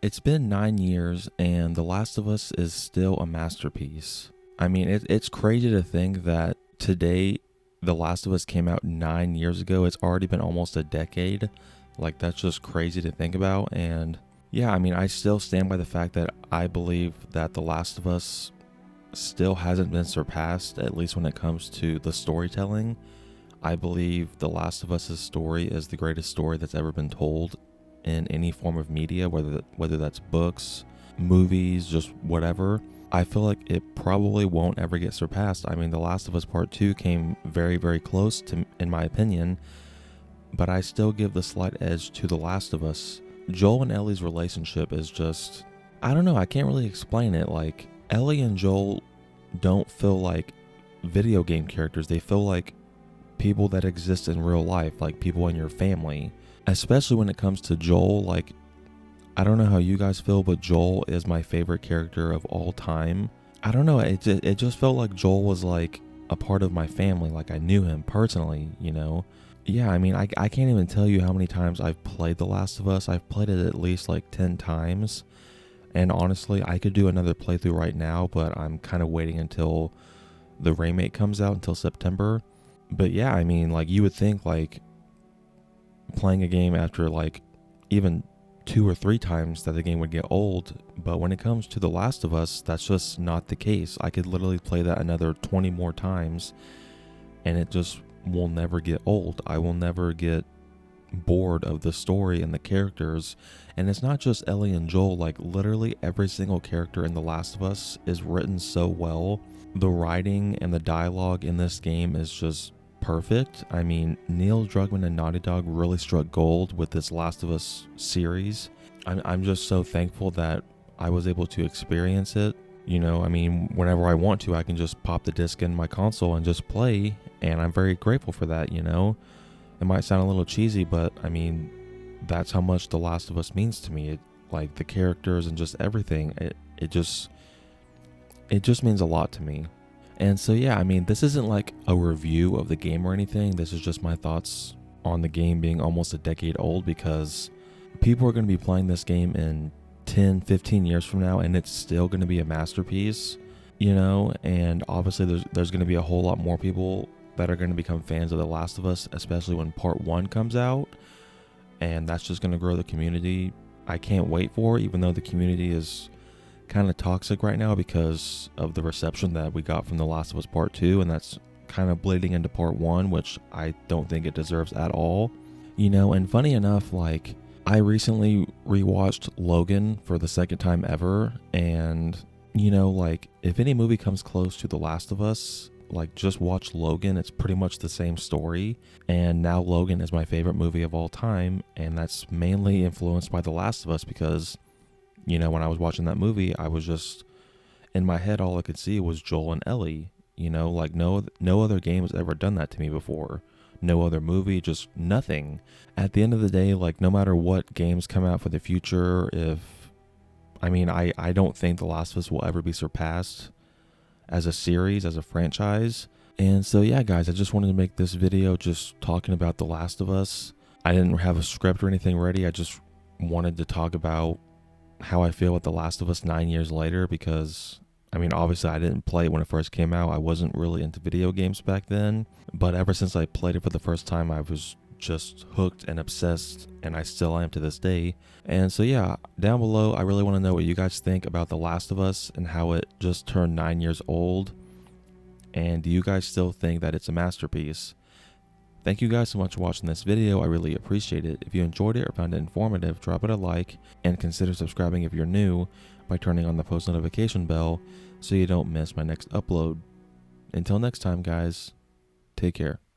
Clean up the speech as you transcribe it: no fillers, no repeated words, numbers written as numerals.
It's been 9 years, and The Last of Us is still a masterpiece. I mean, it's crazy to think that today, The Last of Us came out 9 years ago. It's already been almost a decade. Like, that's just crazy to think about. And yeah, I mean, I still stand by the fact that I believe that The Last of Us still hasn't been surpassed, at least when it comes to the storytelling. I believe The Last of Us's story is the greatest story that's ever been told in any form of media, whether that's books, movies, just whatever. I feel like it probably won't ever get surpassed. I mean, The Last of Us Part 2 came very, very close to, in my opinion, but I still give the slight edge to The Last of Us. Joel and Ellie's relationship is just, I don't know, I can't really explain it. Like, Ellie and Joel don't feel like video game characters. They feel like people that exist in real life, like people in your family. Especially when it comes to Joel, like, I don't know how you guys feel, but Joel is my favorite character of all time. I don't know, it just felt like Joel was like a part of my family, like I knew him personally. Yeah, I mean, I can't even tell you how many times I've played The Last of Us. I've played it at least like 10 times. And honestly, I could do another playthrough right now, but I'm kind of waiting until the remake comes out until September. But yeah, I mean, like, you would think like playing a game after like even 2 or 3 times that the game would get old, but when it comes to The Last of Us, that's just not the case. I could literally play that another 20 more times and it just will never get old. I will never get bored of the story and the characters. And it's not just Ellie and Joel, like literally every single character in The Last of Us is written so well. The writing and the dialogue in this game is just perfect. I mean, Neil Druckmann and Naughty Dog really struck gold with this Last of Us series. I'm just so thankful that I was able to experience it. I mean, whenever I want to, I can just pop the disc in my console and just play, and I'm very grateful for that. It might sound a little cheesy, but I mean, that's how much The Last of Us means to me. Like the characters and just everything. It just means a lot to me. And so yeah, I mean, this isn't like a review of the game or anything. This is just my thoughts on the game being almost a decade old, because people are going to be playing this game in 10, 15 years from now, and it's still going to be a masterpiece. And obviously there's going to be a whole lot more people that are going to become fans of The Last of Us, especially when part 1 comes out, and that's just going to grow the community. I can't wait for it, even though the community is kind of toxic right now because of the reception that we got from The Last of Us Part 2, and that's kind of bleeding into Part 1, which I don't think it deserves at all. And funny enough, like, I recently rewatched Logan for the second time ever, and like, if any movie comes close to The Last of Us, like, just watch Logan. It's pretty much the same story, and now Logan is my favorite movie of all time, and that's mainly influenced by The Last of Us because when I was watching that movie, I was just, in my head, all I could see was Joel and Ellie. Like, no other game has ever done that to me before. No other movie, just nothing. At the end of the day, like, no matter what games come out for the future, I don't think The Last of Us will ever be surpassed as a series, as a franchise. And so yeah, guys, I just wanted to make this video just talking about The Last of Us. I didn't have a script or anything ready. I just wanted to talk about how I feel with The Last of Us 9 years later, because I mean, obviously I didn't play it when it first came out. I wasn't really into video games back then, but ever since I played it for the first time, I was just hooked and obsessed, and I still am to this day. And so yeah, down below, I really want to know what you guys think about The Last of Us and how it just turned 9 years old. And do you guys still think that it's a masterpiece? Thank you guys so much for watching this video. I really appreciate it. If you enjoyed it or found it informative, drop it a like, and consider subscribing if you're new by turning on the post notification bell so you don't miss my next upload. Until next time, guys, take care.